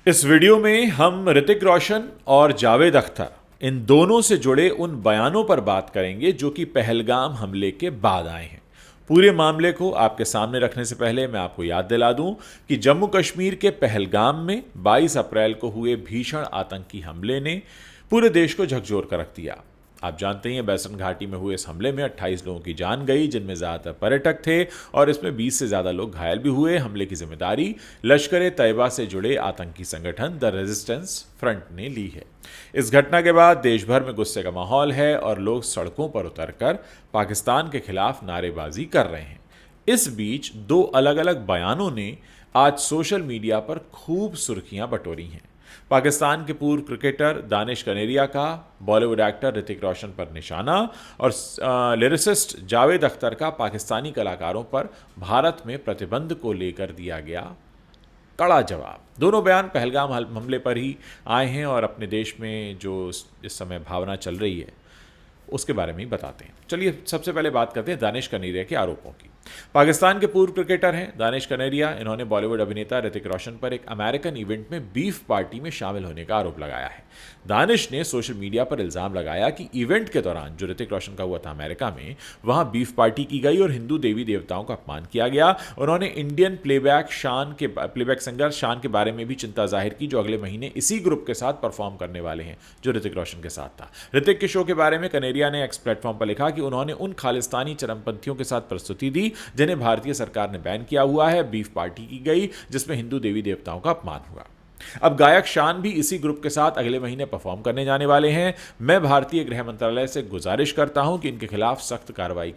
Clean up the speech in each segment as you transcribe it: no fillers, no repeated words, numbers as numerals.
इस वीडियो में हम ऋतिक रोशन और जावेद अख्तर इन दोनों से जुड़े उन बयानों पर बात करेंगे जो कि पहलगाम हमले के बाद आए हैं। पूरे मामले को आपके सामने रखने से पहले मैं आपको याद दिला दूं कि जम्मू कश्मीर के पहलगाम में 22 अप्रैल को हुए भीषण आतंकी हमले ने पूरे देश को झकझोर कर रख दिया। आप जानते ही हैं बैसन घाटी में हुए इस हमले में 28 लोगों की जान गई, जिनमें ज़्यादातर पर्यटक थे और इसमें 20 से ज़्यादा लोग घायल भी हुए। हमले की जिम्मेदारी लश्कर ए तैयबा से जुड़े आतंकी संगठन द रेजिस्टेंस फ्रंट ने ली है। इस घटना के बाद देश भर में गुस्से का माहौल है और लोग सड़कों पर उतरकर पाकिस्तान के खिलाफ नारेबाजी कर रहे हैं। इस बीच दो अलग अलग बयानों ने आज सोशल मीडिया पर खूब सुर्खियां बटोरी हैं। पाकिस्तान के पूर्व क्रिकेटर दानिश कनेरिया का बॉलीवुड एक्टर ऋतिक रोशन पर निशाना और लिरिसिस्ट जावेद अख्तर का पाकिस्तानी कलाकारों पर भारत में प्रतिबंध को लेकर दिया गया कड़ा जवाब। दोनों बयान पहलगाम हमले पर ही आए हैं और अपने देश में जो इस समय भावना चल रही है उसके बारे में ही बताते हैं। चलिए सबसे पहले बात करते हैं दानिश कनेरिया के आरोपों की। पाकिस्तान के पूर्व क्रिकेटर हैं दानिश कनेरिया। इन्होंने बॉलीवुड अभिनेता ऋतिक रोशन पर एक अमेरिकन इवेंट में बीफ पार्टी में शामिल होने का आरोप लगाया है। दानिश ने सोशल मीडिया पर इल्जाम लगाया कि इवेंट के दौरान जो ऋतिक रोशन का हुआ था अमेरिका में, वहां बीफ पार्टी की गई और हिंदू देवी देवताओं का अपमान किया गया। उन्होंने इंडियन प्लेबैक सिंगर शान के बारे में भी चिंता जाहिर की, जो अगले महीने इसी ग्रुप के साथ परफॉर्म करने वाले हैं जो ऋतिक रोशन के साथ था। ऋतिक के शो के बारे में कनेरिया ने एक्स प्लेटफॉर्म पर लिखा कि उन्होंने उन खालिस्तानी चरमपंथियों के साथ प्रस्तुति दी जिन्हें भारतीय सरकार ने बैन किया हुआ है। बीफ पार्टी की गई जिसमें हिंदू देवी देवताओं का अपमान हुआ। अब गायक शान भी इसी ग्रुप के साथ अगले महीने परफॉर्म करने जाने वाले हैं। मैं भारतीय गृह मंत्रालय से गुजारिश करता हूं कि इनके खिलाफ सख्त कार्रवाई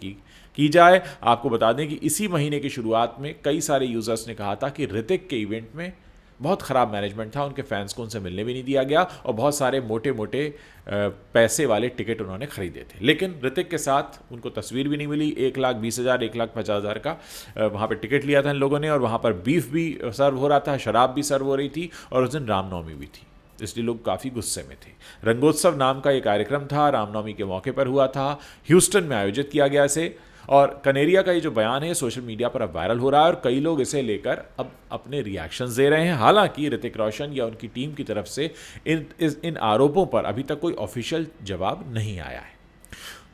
की जाए। आपको बता दें कि इसी महीने की शुरुआत में कई सारे यूजर्स ने कहा था कि ऋतिक के इवेंट में बहुत ख़राब मैनेजमेंट था, उनके फैंस को उनसे मिलने भी नहीं दिया गया और बहुत सारे मोटे मोटे पैसे वाले टिकट उन्होंने खरीदे थे। लेकिन ऋतिक के साथ उनको तस्वीर भी नहीं मिली। 1,20,000 1,50,000 का वहाँ पे टिकट लिया था इन लोगों ने और वहाँ पर बीफ भी सर्व हो रहा था, शराब भी सर्व हो रही थी और उस दिन रामनवमी भी थी, इसलिए लोग काफ़ी गुस्से में थे। रंगोत्सव नाम का ये कार्यक्रम था, रामनवमी के मौके पर हुआ था, ह्यूस्टन में आयोजित किया गया इसे। और कनेरिया का ये जो बयान है सोशल मीडिया पर अब वायरल हो रहा है और कई लोग इसे लेकर अब अपने रिएक्शंस दे रहे हैं। हालांकि ऋतिक रोशन या उनकी टीम की तरफ से इन आरोपों पर अभी तक कोई ऑफिशियल जवाब नहीं आया है।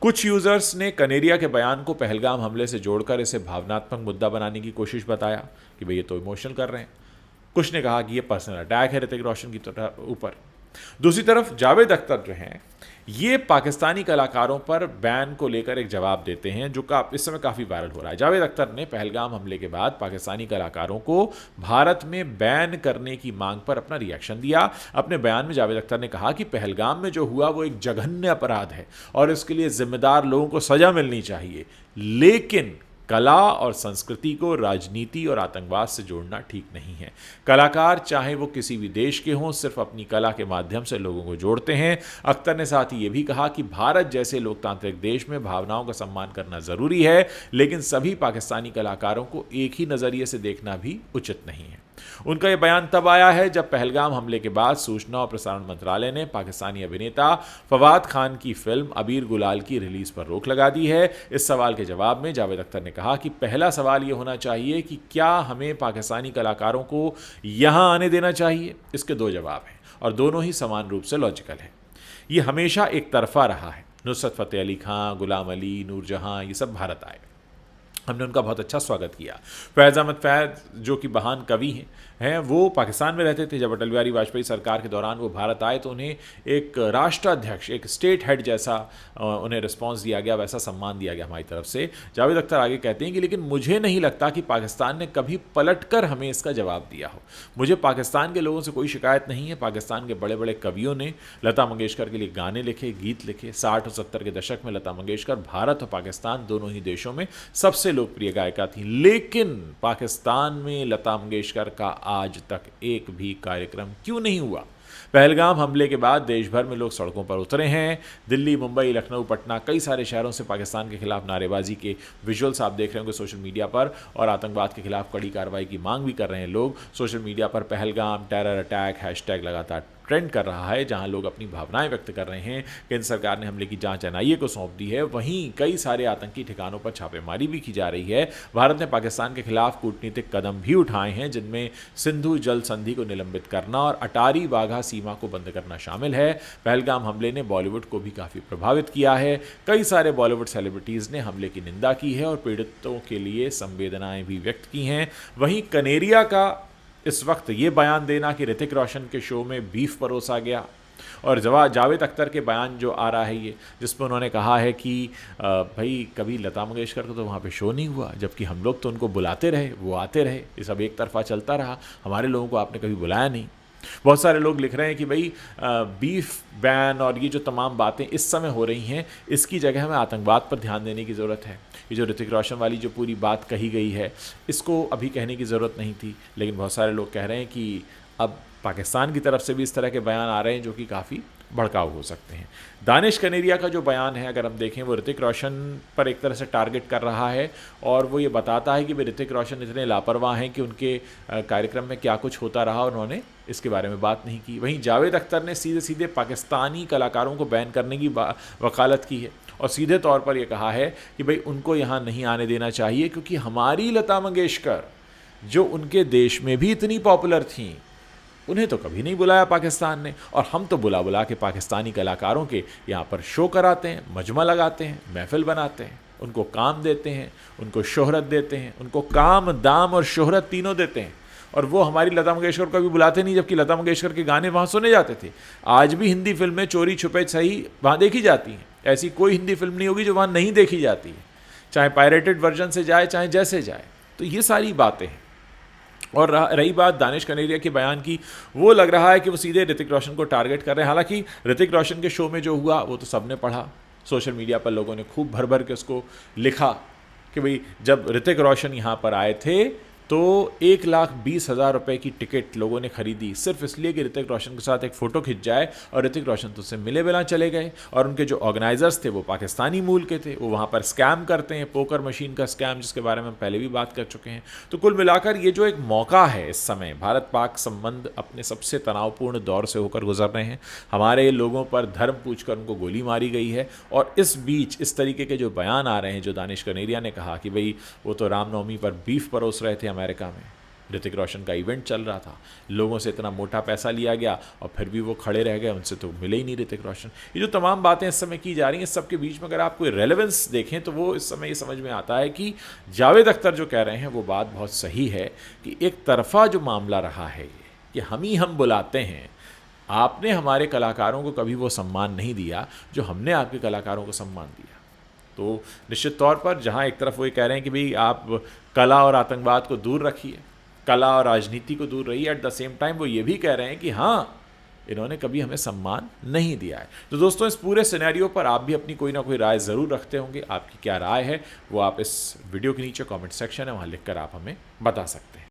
कुछ यूजर्स ने कनेरिया के बयान को पहलगाम हमले से जोड़कर इसे भावनात्मक मुद्दा बनाने की कोशिश बताया कि भाई ये तो इमोशनल कर रहे हैं। कुछ ने कहा कि ये पर्सनल अटैक है ऋतिक रोशन की ऊपर। दूसरी तरफ जावेद अख्तर जो हैं ये पाकिस्तानी कलाकारों पर बैन को लेकर एक जवाब देते हैं जो इस समय काफ़ी वायरल हो रहा है। जावेद अख्तर ने पहलगाम हमले के बाद पाकिस्तानी कलाकारों को भारत में बैन करने की मांग पर अपना रिएक्शन दिया। अपने बयान में जावेद अख्तर ने कहा कि पहलगाम में जो हुआ वो एक जघन्य अपराध है और इसके लिए जिम्मेदार लोगों को सजा मिलनी चाहिए, लेकिन कला और संस्कृति को राजनीति और आतंकवाद से जोड़ना ठीक नहीं है। कलाकार चाहे वो किसी भी देश के हों, सिर्फ अपनी कला के माध्यम से लोगों को जोड़ते हैं। अख्तर ने साथ ही ये भी कहा कि भारत जैसे लोकतांत्रिक देश में भावनाओं का सम्मान करना जरूरी है, लेकिन सभी पाकिस्तानी कलाकारों को एक ही नज़रिए से देखना भी उचित नहीं है। उनका यह बयान तब आया है जब पहलगाम हमले के बाद सूचना और प्रसारण मंत्रालय ने पाकिस्तानी अभिनेता फवाद खान की फिल्म अबीर गुलाल की रिलीज पर रोक लगा दी है। इस सवाल के जवाब में जावेद अख्तर ने कहा कि पहला सवाल यह होना चाहिए कि क्या हमें पाकिस्तानी कलाकारों को यहां आने देना चाहिए। इसके दो जवाब हैं और दोनों ही समान रूप से लॉजिकल है। यह हमेशा एक तरफा रहा है। नुसरत फतेह अली खां, गुलाम अली, नूरजहां ये सब भारत आए, हमने उनका बहुत अच्छा स्वागत किया। फैज़ अहमद फैज़ जो कि महान कवि हैं वो पाकिस्तान में रहते थे। जब अटल बिहारी वाजपेयी सरकार के दौरान वो भारत आए तो उन्हें एक राष्ट्राध्यक्ष, एक स्टेट हेड जैसा उन्हें रिस्पांस दिया गया, वैसा सम्मान दिया गया हमारी तरफ से। जावेद अख्तर आगे कहते हैं कि लेकिन मुझे नहीं लगता कि पाकिस्तान ने कभी पलटकर हमें इसका जवाब दिया हो। मुझे पाकिस्तान के लोगों से कोई शिकायत नहीं है। पाकिस्तान के बड़े बड़े कवियों ने लता मंगेशकर के लिए गाने लिखे, गीत लिखे। 60 और 70 के दशक में लता मंगेशकर भारत और पाकिस्तान दोनों ही देशों में सबसे लोकप्रिय गायिका थी, लेकिन पाकिस्तान में लता मंगेशकर का आज तक एक भी कार्यक्रम क्यों नहीं हुआ? पहलगाम हमले के बाद देश भर में लोग सड़कों पर उतरे हैं। दिल्ली, मुंबई, लखनऊ, पटना, कई सारे शहरों से पाकिस्तान के खिलाफ नारेबाजी के विजुअल्स आप देख रहे होंगे सोशल मीडिया पर, और आतंकवाद के खिलाफ कड़ी कार्रवाई की मांग भी कर रहे हैं लोग। सोशल मीडिया पर पहलगाम टेरर अटैक हैशटैग लगातार ट्रेंड कर रहा है, जहां लोग अपनी भावनाएं व्यक्त कर रहे हैं। केंद्र सरकार ने हमले की जांच एनआईए को सौंप दी है। वहीं कई सारे आतंकी ठिकानों पर छापेमारी भी की जा रही है। भारत ने पाकिस्तान के खिलाफ कूटनीतिक कदम भी उठाए हैं, जिनमें सिंधु जल संधि को निलंबित करना और अटारी वाघा सीमा को बंद करना शामिल है। पहलगाम हमले ने बॉलीवुड को भी काफ़ी प्रभावित किया है। कई सारे बॉलीवुड सेलिब्रिटीज़ ने हमले की निंदा की है और पीड़ितों के लिए संवेदनाएं भी व्यक्त की हैं। वहीं कनेरिया का इस वक्त ये बयान देना कि ऋतिक रोशन के शो में बीफ परोसा गया, और जावेद अख्तर के बयान जो आ रहा है ये, जिसमें उन्होंने कहा है कि भाई कभी लता मंगेशकर को तो वहाँ पे शो नहीं हुआ, जबकि हम लोग तो उनको बुलाते रहे, वो आते रहे, ये सब एक तरफा चलता रहा, हमारे लोगों को आपने कभी बुलाया नहीं। बहुत सारे लोग लिख रहे हैं कि भाई बीफ बैन और ये जो तमाम बातें इस समय हो रही हैं, इसकी जगह हमें आतंकवाद पर ध्यान देने की ज़रूरत है। ये जो ऋतिक रोशन वाली जो पूरी बात कही गई है, इसको अभी कहने की ज़रूरत नहीं थी, लेकिन बहुत सारे लोग कह रहे हैं कि अब पाकिस्तान की तरफ से भी इस तरह के बयान आ रहे हैं जो कि काफ़ी भड़काऊ हो सकते हैं। दानिश कनेरिया का जो बयान है, अगर हम देखें, वो ऋतिक रोशन पर एक तरह से टारगेट कर रहा है, और वो ये बताता है कि भाई ऋतिक रोशन इतने लापरवाह हैं कि उनके कार्यक्रम में क्या कुछ होता रहा और उन्होंने इसके बारे में बात नहीं की। वहीं जावेद अख्तर ने सीधे सीधे पाकिस्तानी कलाकारों को बैन करने की वकालत की है, और सीधे तौर पर यह कहा है कि भाई उनको यहाँ नहीं आने देना चाहिए, क्योंकि हमारी लता मंगेशकर जो उनके देश में भी इतनी पॉपुलर थी, उन्हें तो कभी नहीं बुलाया पाकिस्तान ने, और हम तो बुला बुला के पाकिस्तानी कलाकारों के यहाँ पर शो कराते हैं, मजमा लगाते हैं, महफिल बनाते हैं, उनको काम देते हैं, उनको शोहरत देते हैं, उनको काम, दाम और शोहरत तीनों देते हैं, और वो हमारी लता मंगेशकर को कभी बुलाते नहीं, जबकि लता मंगेशकर के गाने वहाँ सुने जाते थे। आज भी हिंदी फिल्में चोरी छुपे सही वहाँ देखी जाती हैं, ऐसी कोई हिंदी फिल्म नहीं होगी जो वहाँ नहीं देखी जाती है, चाहे पायरेटेड वर्जन से जाए, चाहे जैसे जाए। तो ये सारी बातें हैं। और रही बात दानिश कनेरिया के बयान की, वो लग रहा है कि वो सीधे ऋतिक रोशन को टारगेट कर रहे हैं। हालांकि ऋतिक रोशन के शो में जो हुआ वो तो सबने पढ़ा, सोशल मीडिया पर लोगों ने खूब भर भर के उसको लिखा कि भाई जब ऋतिक रोशन यहाँ पर आए थे तो 1,20,000 रुपये की टिकट लोगों ने खरीदी, सिर्फ इसलिए कि ऋतिक रोशन के साथ एक फ़ोटो खिंच जाए, और ऋतिक रोशन तो उससे मिले बिना चले गए। और उनके जो ऑर्गेनाइजर्स थे वो पाकिस्तानी मूल के थे, वो वहाँ पर स्कैम करते हैं, पोकर मशीन का स्कैम, जिसके बारे में हम पहले भी बात कर चुके हैं। तो कुल मिलाकर ये जो एक मौका है, इस समय भारत पाक संबंध अपने सबसे तनावपूर्ण दौर से होकर गुजर रहे हैं। हमारे लोगों पर धर्म पूछकर उनको गोली मारी गई है, और इस बीच इस तरीके के जो बयान आ रहे हैं, जो दानिश कनेरिया ने कहा कि भाई वो तो रामनवमी पर बीफ परोस रहे थे अमेरिका में, ऋतिक रोशन का इवेंट चल रहा था, लोगों से इतना मोटा पैसा लिया गया और फिर भी वो खड़े रह गए, उनसे तो मिले ही नहीं ऋतिक रोशन। ये जो तमाम बातें इस समय की जा रही हैं, इस सब के बीच में अगर आप कोई रेलेवेंस देखें तो वो इस समय ये समझ में आता है कि जावेद अख्तर जो कह रहे हैं वो बात बहुत सही है कि एक तरफा जो मामला रहा है कि हम बुलाते हैं, आपने हमारे कलाकारों को कभी वो सम्मान नहीं दिया जो हमने आपके कलाकारों को सम्मान दिया। तो निश्चित तौर पर जहाँ एक तरफ वो ये कह रहे हैं कि भाई आप कला और आतंकवाद को दूर रखिए, कला और राजनीति को दूर रहिए, एट द सेम टाइम वो ये भी कह रहे हैं कि हाँ, इन्होंने कभी हमें सम्मान नहीं दिया है। तो दोस्तों, इस पूरे सिनेरियो पर आप भी अपनी कोई ना कोई राय ज़रूर रखते होंगे। आपकी क्या राय है वो आप इस वीडियो के नीचे कमेंट सेक्शन है, वहाँ लिखकर आप हमें बता सकते हैं।